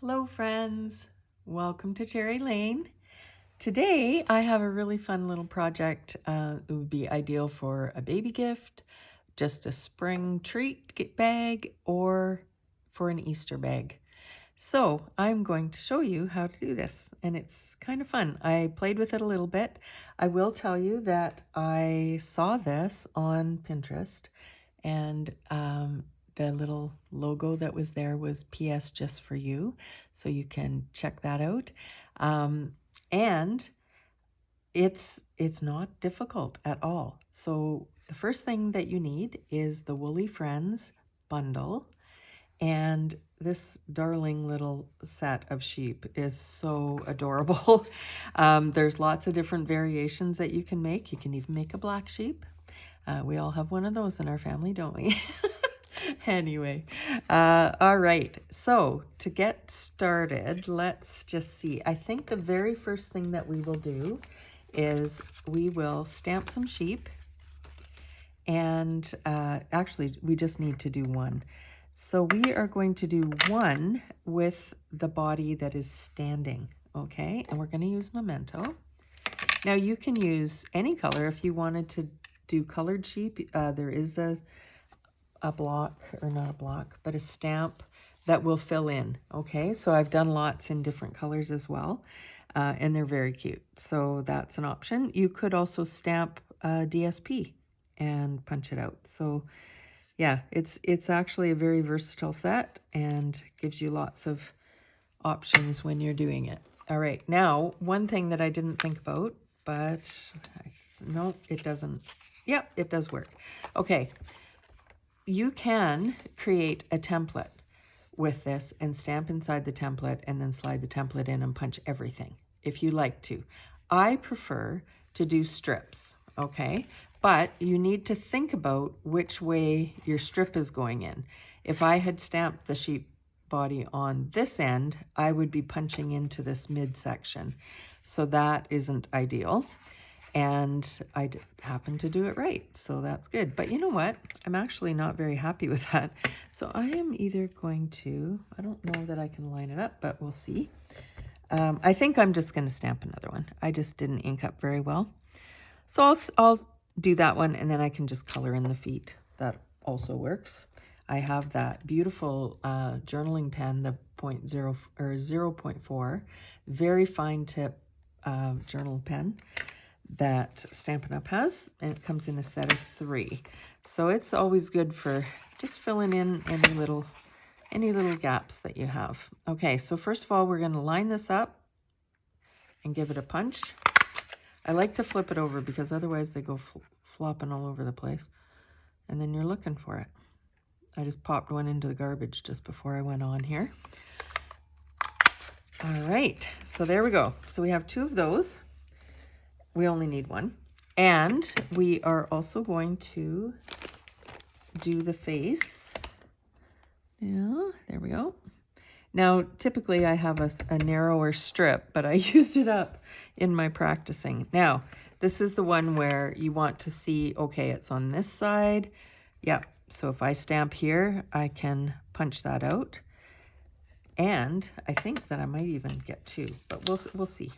Hello friends, welcome to CherryLane. Today I have a really fun little project. It would be ideal for a baby gift, just a spring treat bag, or for an Easter bag. So I'm going to show you how to do this, and it's kind of fun. I played with it a little bit. I will tell you that I saw this on Pinterest, and the little logo that was there was PS just for you, so you can check that out. And it's not difficult at all. So the first thing that you need is the Woolly Friends bundle, and this darling little set of sheep is so adorable. There's lots of different variations that you can make. You can even make a black sheep. We all have one of those in our family, don't we? Anyway, all right. So to get started, let's just see. I think the very first thing that we will do is we will stamp some sheep. And actually, we just need to do one. So we are going to do one with the body that is standing, okay? And we're going to use Memento. Now you can use any color if you wanted to do colored sheep. There is a block, or not a block, but a stamp that will fill in, okay? So I've done lots in different colors as well, and they're very cute. So that's an option. You could also stamp DSP and punch it out. So yeah, it's actually a very versatile set and gives you lots of options when you're doing it. All right, now one thing that I didn't think about, but no, it doesn't. Yep, it does work. Okay, you can create a template with this and stamp inside the template and then slide the template in and punch everything if you like to. I prefer to do strips, okay? But you need to think about which way your strip is going in. If I had stamped the sheep body on this end, I would be punching into this midsection. So that isn't ideal. And I happened to do it right, so that's good. But you know what? I'm actually not very happy with that. So I am either going to, I don't know that I can line it up, but we'll see. I think I'm just going to stamp another one. I just didn't ink up very well. So I'll do that one, and then I can just color in the feet. That also works. I have that beautiful journaling pen, the 0.4, very fine tip journal pen that Stampin' Up has, and it comes in a set of 3. So it's always good for just filling in any little gaps that you have. Okay, so first of all, we're going to line this up and give it a punch. I like to flip it over because otherwise they go flopping all over the place, and then you're looking for it. I just popped one into the garbage just before I went on here. All right, so there we go. So we have 2 of those. We only need one. And we are also going to do the face. Yeah, there we go. Now, typically I have a narrower strip, but I used it up in my practicing. Now, this is the one where you want to see, okay, it's on this side. Yep, so if I stamp here, I can punch that out. And I think that I might even get 2, but we'll see.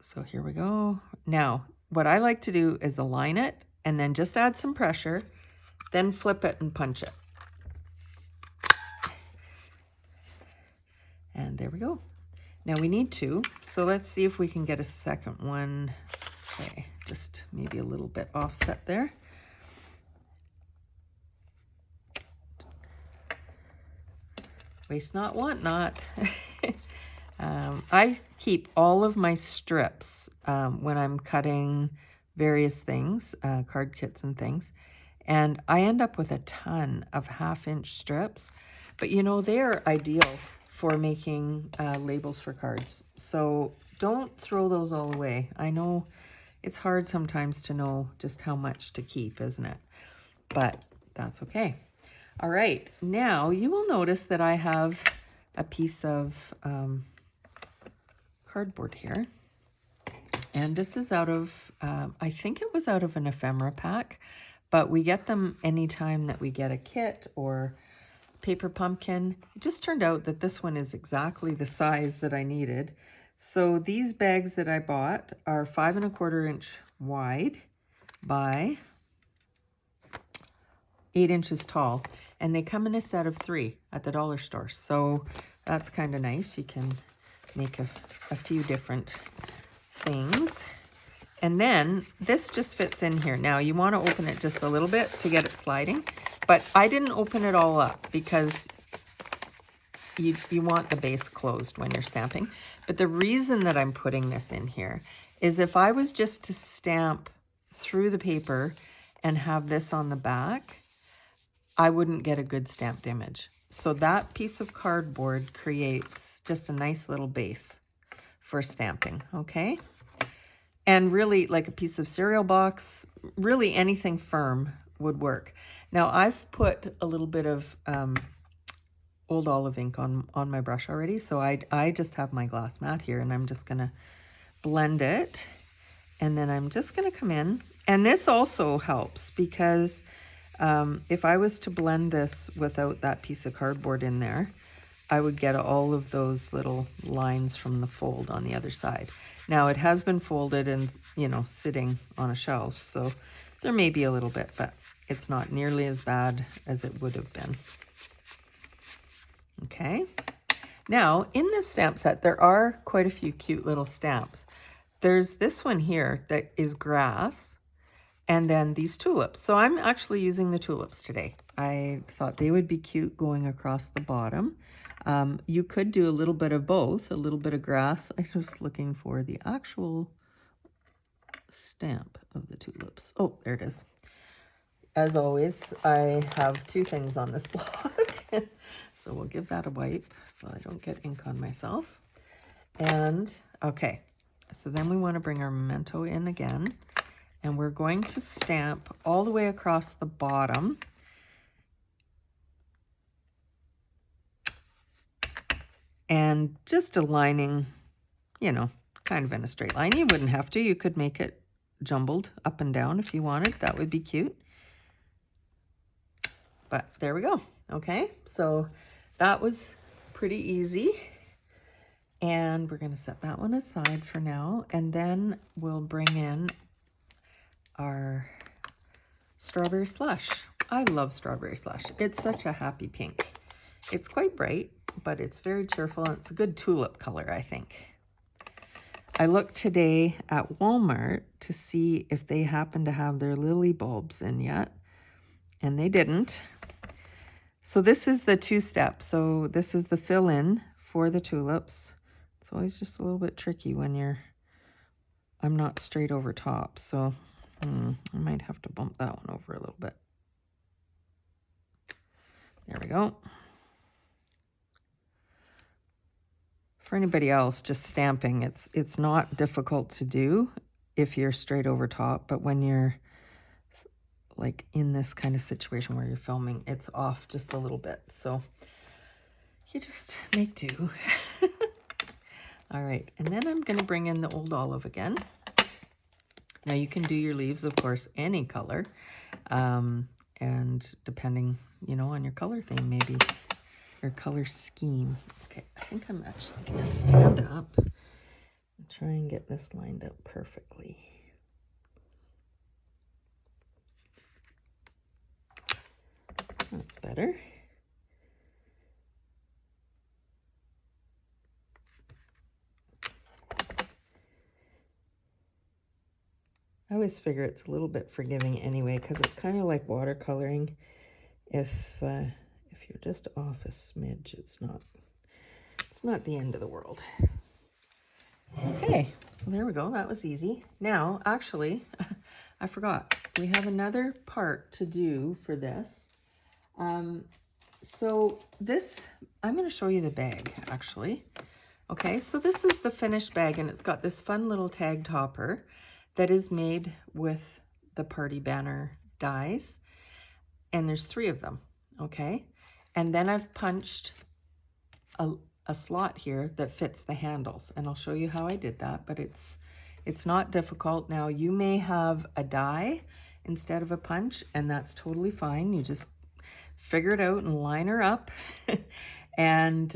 So here we go. Now, what I like to do is align it and then just add some pressure, then flip it and punch it. And there we go. Now we need 2, so let's see if we can get a second one. Okay, just maybe a little bit offset there. Waste not, want not. I keep all of my strips when I'm cutting various things, card kits and things, and I end up with a ton of 1/2-inch strips, but you know, they're ideal for making labels for cards. So don't throw those all away. I know it's hard sometimes to know just how much to keep, isn't it? But that's okay. All right, now you will notice that I have a piece of cardboard here. And this is out of, I think it was out of an ephemera pack, but we get them anytime that we get a kit or paper pumpkin. It just turned out that this one is exactly the size that I needed. So these bags that I bought are 5 1/4 inch wide by 8 inches tall, and they come in a set of 3 at the dollar store. So that's kind of nice. You can make a few different things. And then this just fits in here. Now you want to open it just a little bit to get it sliding, but I didn't open it all up because you want the base closed when you're stamping. But the reason that I'm putting this in here is if I was just to stamp through the paper and have this on the back, I wouldn't get a good stamped image. So that piece of cardboard creates just a nice little base for stamping, okay? And really, like a piece of cereal box, really anything firm would work. Now I've put a little bit of old olive ink on my brush already, so I just have my glass mat here, and I'm just gonna blend it, and then I'm just gonna come in. And this also helps because if I was to blend this without that piece of cardboard in there, I would get all of those little lines from the fold on the other side. Now it has been folded and, you know, sitting on a shelf, so there may be a little bit, but it's not nearly as bad as it would have been. Okay. Now in this stamp set, there are quite a few cute little stamps. There's this one here that is grass, and then these tulips. So I'm actually using the tulips today. I thought they would be cute going across the bottom. You could do a little bit of both, a little bit of grass. I'm just looking for the actual stamp of the tulips. Oh, there it is. As always, I have 2 things on this block. So we'll give that a wipe so I don't get ink on myself. And okay, so then we want to bring our memento in again. And we're going to stamp all the way across the bottom. And just aligning, you know, kind of in a straight line. You wouldn't have to. You could make it jumbled up and down if you wanted. That would be cute. But there we go. Okay, so that was pretty easy. And we're going to set that one aside for now. And then we'll bring in our strawberry slush. I love strawberry slush. It's such a happy pink. It's quite bright, but it's very cheerful, and it's a good tulip color, I think. I looked today at Walmart to see if they happen to have their lily bulbs in yet, and they didn't. So this is the 2-step. So this is the fill-in for the tulips. It's always just a little bit tricky when I'm not straight over top, so I might have to bump that one over a little bit. There we go. For anybody else just stamping, it's not difficult to do if you're straight over top, but when you're like in this kind of situation where you're filming, it's off just a little bit. So you just make do. All right, and then I'm going to bring in the old olive again. Now you can do your leaves, of course, any color, and depending, you know, on your color theme, maybe your color scheme. Okay, I think I'm actually going to stand up and try and get this lined up perfectly. That's better. I always figure it's a little bit forgiving anyway, because it's kind of like watercoloring. If you're just off a smidge, it's not the end of the world. Okay, so there we go. That was easy. Now, actually, I forgot. We have another part to do for this. So this, I'm going to show you the bag, actually. Okay, so this is the finished bag, and it's got this fun little tag topper that is made with the party banner dies, and there's 3 of them, okay? And then I've punched a slot here that fits the handles, and I'll show you how I did that, but it's not difficult. Now, you may have a die instead of a punch, and that's totally fine. You just figure it out and line her up. And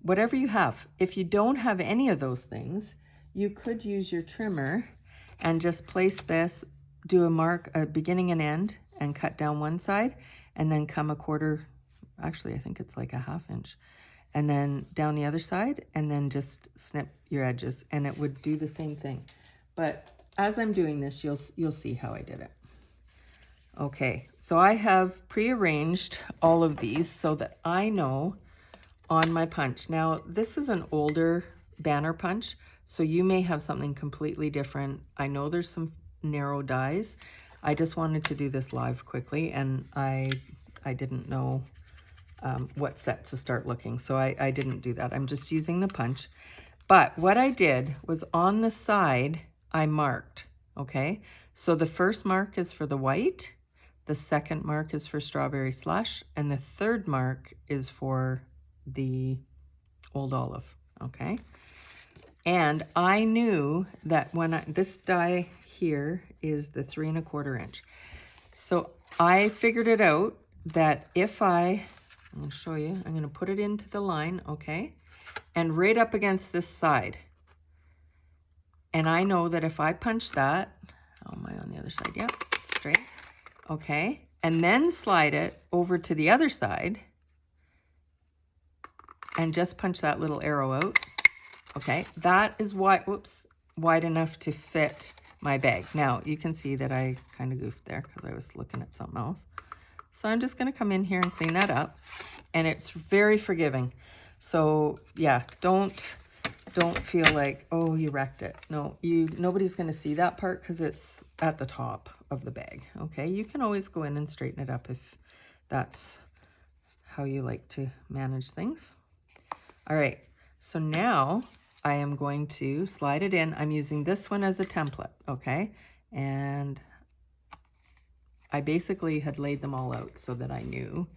whatever you have. If you don't have any of those things, you could use your trimmer and just place this, do a mark, a beginning and end, and cut down one side, and then come a quarter, actually I think it's like a 1/2 inch, and then down the other side, and then just snip your edges, and it would do the same thing. But as I'm doing this, you'll see how I did it. Okay, so I have prearranged all of these so that I know on my punch. Now, this is an older banner punch, so you may have something completely different. I know there's some narrow dies. I just wanted to do this live quickly, and I didn't know what set to start looking, so I didn't do that. I'm just using the punch. But what I did was on the side, I marked, okay? So the first mark is for the white, the second mark is for strawberry slush, and the third mark is for the old olive, okay? And I knew that when this die here is the 3 1/4 inch. So I figured it out that if I'm gonna show you, I'm gonna put it into the line, okay? And right up against this side. And I know that if I punch that, how am I on the other side? Yep, straight, okay? And then slide it over to the other side and just punch that little arrow out, okay? That is wide, whoops, wide enough to fit my bag. Now, you can see that I kind of goofed there because I was looking at something else. So I'm just gonna come in here and clean that up, and it's very forgiving. So yeah, don't feel like, oh, you wrecked it. No, nobody's gonna see that part because it's at the top of the bag, okay? You can always go in and straighten it up if that's how you like to manage things. All right, so now I am going to slide it in. I'm using this one as a template, okay? And I basically had laid them all out so that I knew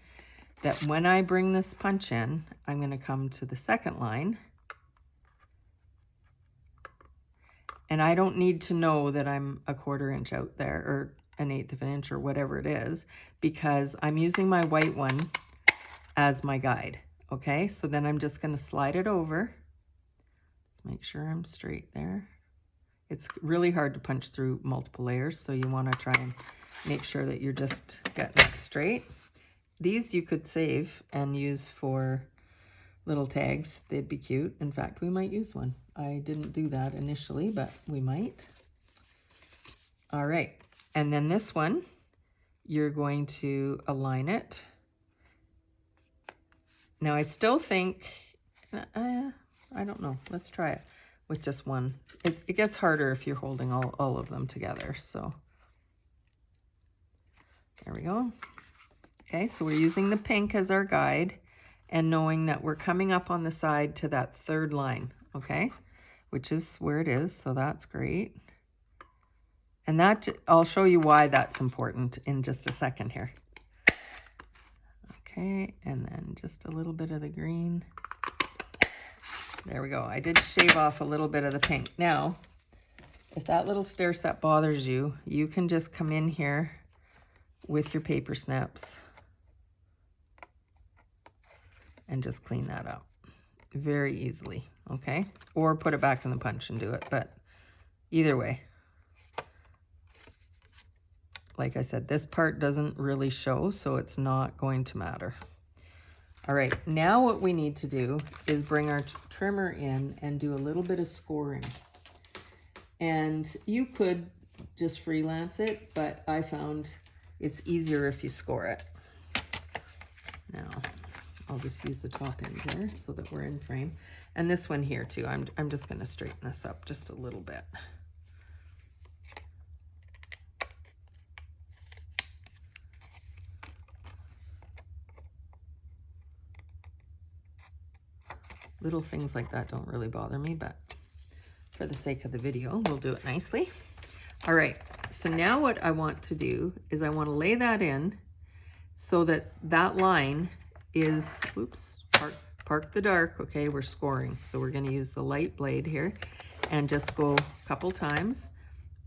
that when I bring this punch in, I'm gonna come to the second line. And I don't need to know that I'm a 1/4 inch out there or an 1/8 of an inch or whatever it is, because I'm using my white one as my guide, okay? So then I'm just gonna slide it over. Just make sure I'm straight there. It's really hard to punch through multiple layers, so you wanna try and make sure that you're just getting it straight. These you could save and use for little tags. They'd be cute. In fact, we might use one. I didn't do that initially, but we might. All right, and then this one, you're going to align it. Now I still think, I don't know, let's try it with just one. It gets harder if you're holding all of them together, so. There we go. Okay, so we're using the pink as our guide and knowing that we're coming up on the side to that third line, okay? Which is where it is, so that's great. And that, I'll show you why that's important in just a second here. Okay, and then just a little bit of the green. There we go. I did shave off a little bit of the pink. Now, if that little stair step bothers you, you can just come in here with your paper snips and just clean that up very easily, okay? Or put it back in the punch and do it, but either way. Like I said, this part doesn't really show, so it's not going to matter. All right, now what we need to do is bring our trimmer in and do a little bit of scoring. And you could just freelance it, but I found it's easier if you score it. Now, I'll just use the top end here so that we're in frame. And this one here too, I'm just gonna straighten this up just a little bit. Little things like that don't really bother me, but for the sake of the video, we'll do it nicely. All right, so now what I want to do is I want to lay that in so that that line is, oops, park the dark, okay, we're scoring. So we're gonna use the light blade here and just go a couple times.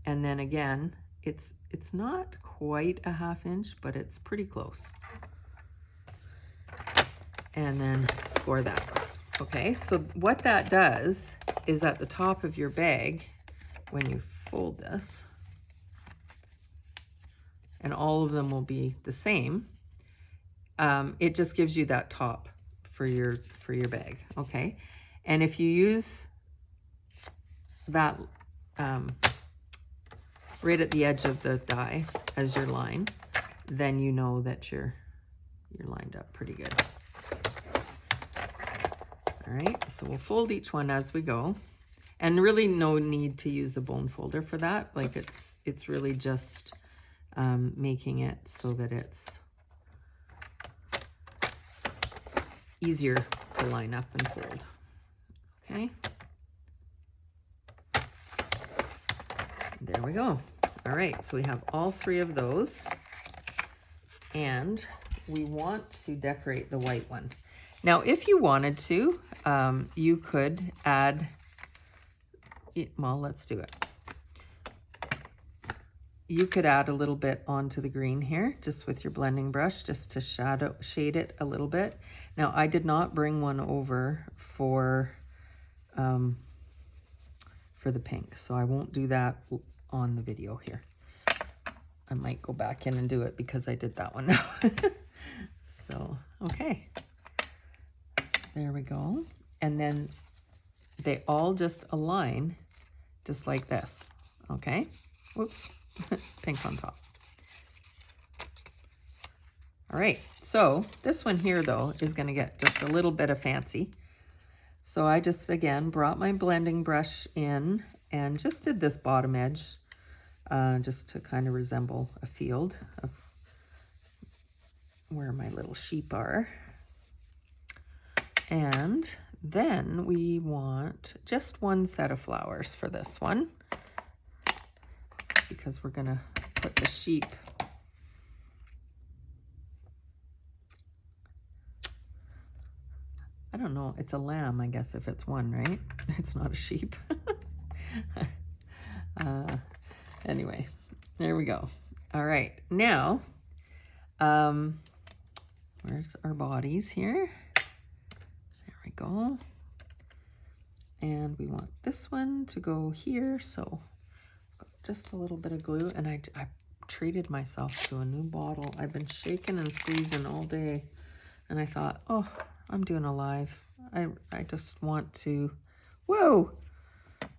And then again, It's not quite a 1/2 inch, but it's pretty close. And then score that. Okay, so what that does is at the top of your bag, when you fold this, and all of them will be the same, it just gives you that top for your bag. Okay, and if you use that right at the edge of the die as your line, then you know that you're lined up pretty good. All right, so we'll fold each one as we go, and really no need to use a bone folder for that. Like it's really just making it so that it's easier to line up and fold. Okay, there we go. All right, so we have all 3 of those, and we want to decorate the white one. Now, if you wanted to, you could add, well, let's do it. You could add a little bit onto the green here, just with your blending brush, just to shade it a little bit. Now, I did not bring one over for the pink, so I won't do that on the video here. I might go back in and do it because I did that one now. So, okay. So there we go. And then they all just align just like this, okay? Whoops, pink on top. All right, so this one here though is gonna get just a little bit of fancy. So I just, again, brought my blending brush in and just did this bottom edge just to kind of resemble a field of where my little sheep are. And then we want just 1 set of flowers for this one, because we're gonna put the sheep I don't know, it's a lamb, I guess, if it's 1, right? It's not a sheep. Anyway, there we go. All right, now, where's our bodies here? There we go. And we want this one to go here, so just a little bit of glue, and I treated myself to a new bottle. I've been shaking and squeezing all day, and I thought, oh, I'm doing a live. I just want to, whoa,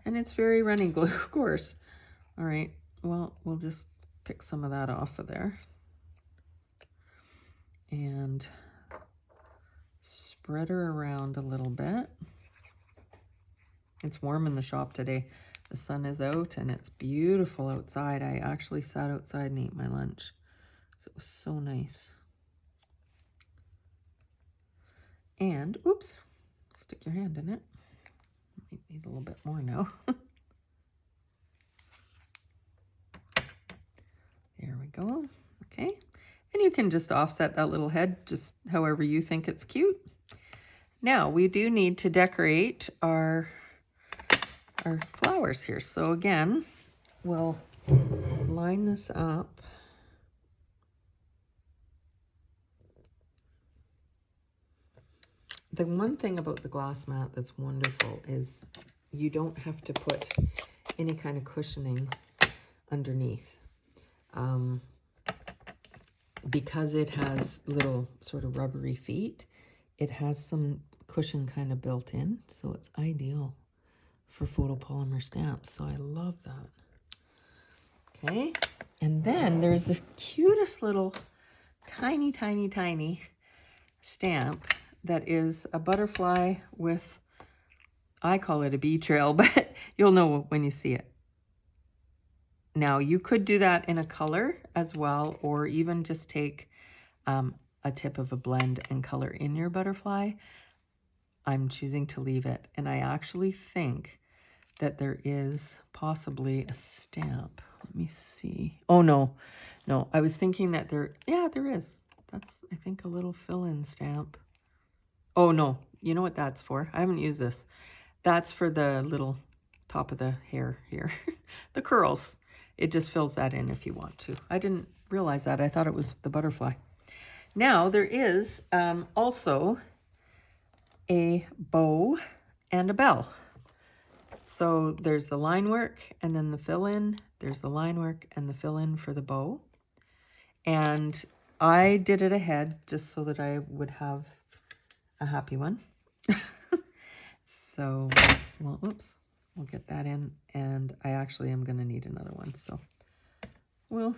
and it's very runny glue, of course. All right, well, we'll just pick some of that off of there and spread her around a little bit. It's warm in the shop today. The sun is out and it's beautiful outside. I actually sat outside and ate my lunch, so it was so nice. And, oops, stick your hand in it. Might need a little bit more now. There we go. Okay. And you can just offset that little head just however you think it's cute. Now, we do need to decorate our flowers here. So again, we'll line this up. The one thing about the glass mat that's wonderful is you don't have to put any kind of cushioning underneath. Because it has little sort of rubbery feet, it has some cushion kind of built in, so it's ideal for photopolymer stamps. So I love that. Okay, and then there's this cutest little tiny, tiny, tiny stamp that is a butterfly with, I call it a bee trail, but you'll know when you see it. Now, you could do that in a color as well, or even just take a tip of a blend and color in your butterfly. I'm choosing to leave it, and I actually think that there is possibly a stamp. Let me see. Oh, no. No, I was thinking that there is. That's, I think, a little fill-in stamp. Oh, no. You know what that's for? I haven't used this. That's for the little top of the hair here. The curls. it just fills that in if you want to. I didn't realize that. I thought it was the butterfly. Now there is also a bow and a bell. So there's the line work and then the fill in. There's the line work and the fill in for the bow. And I did it ahead just so that I would have a happy one. So, well, oops, we'll get that in. And I actually am going to need another one. So we'll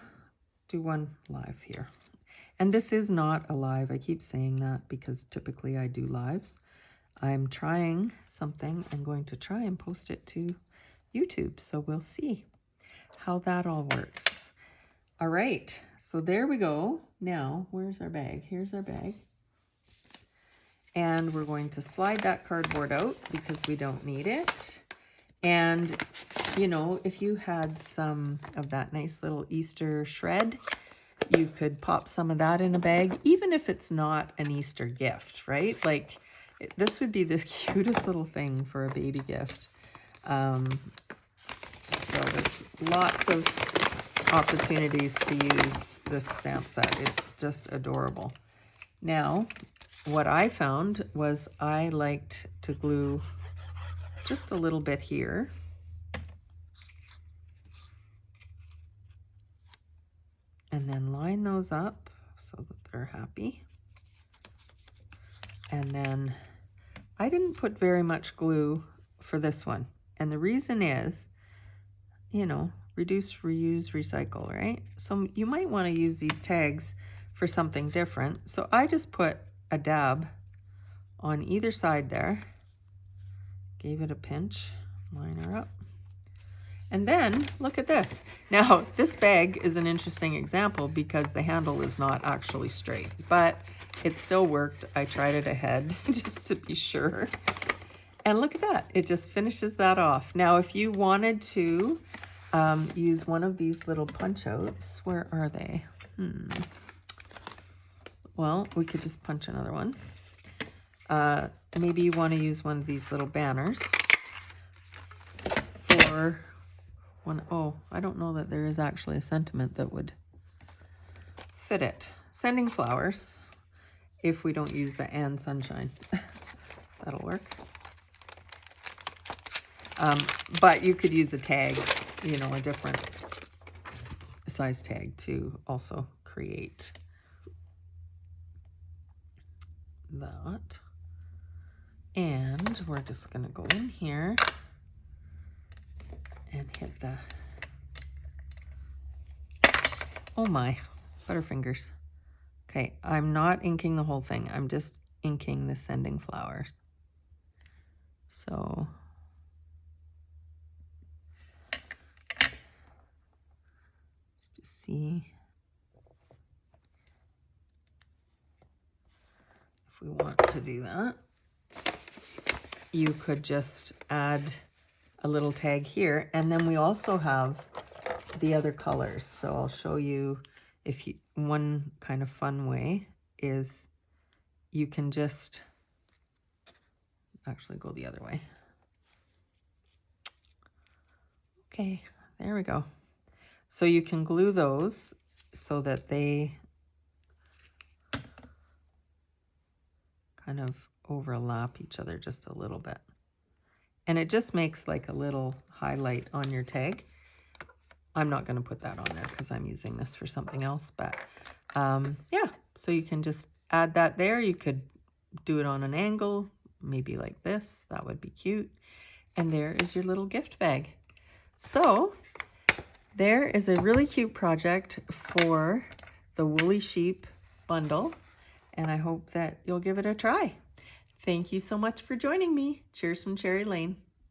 do one live here. And this is not a live. I keep saying that because typically I do lives. I'm trying something. I'm going to try and post it to YouTube. So we'll see how that all works. All right. So there we go. Now, where's our bag? Here's our bag. And we're going to slide that cardboard out because we don't need it. And, you know, if you had some of that nice little Easter shred, you could pop some of that in a bag, even if it's not an Easter gift, right? Like, this would be the cutest little thing for a baby gift. So there's lots of opportunities to use this stamp set. It's just adorable. Now, what I found was I liked to glue just a little bit here. And then line those up so that they're happy. And then I didn't put very much glue for this one. And the reason is, you know, reduce, reuse, recycle, right? So you might want to use these tags for something different. So I just put a dab on either side there. Gave it a pinch, line her up. And then look at this. Now this bag is an interesting example because the handle is not actually straight, but it still worked. I tried it ahead just to be sure. And look at that, it just finishes that off. Now if you wanted to use one of these little punch outs, where are they? Well, we could just punch another one. Maybe you want to use one of these little banners for one. Oh, I don't know that there is actually a sentiment that would fit it. Sending flowers, if we don't use the and sunshine. That'll work. But you could use a tag, you know, a different size tag to also create that. And we're just going to go in here and hit the, oh my, Butterfingers. Okay, I'm not inking the whole thing. I'm just inking the sending flowers. So let's just see if we want to do that. You could just add a little tag here, and then we also have the other colors. So I'll show you, if you, one kind of fun way is you can just actually go the other way. Okay, there we go. So you can glue those so that they kind of overlap each other just a little bit. And it just makes like a little highlight on your tag. I'm not going to put that on there because I'm using this for something else, but yeah, so you can just add that there. You could do it on an angle, maybe like this. That would be cute. And there is your little gift bag. So there is a really cute project for the Woolly Sheep bundle, and I hope that you'll give it a try. Thank you so much for joining me. Cheers from CherryLane.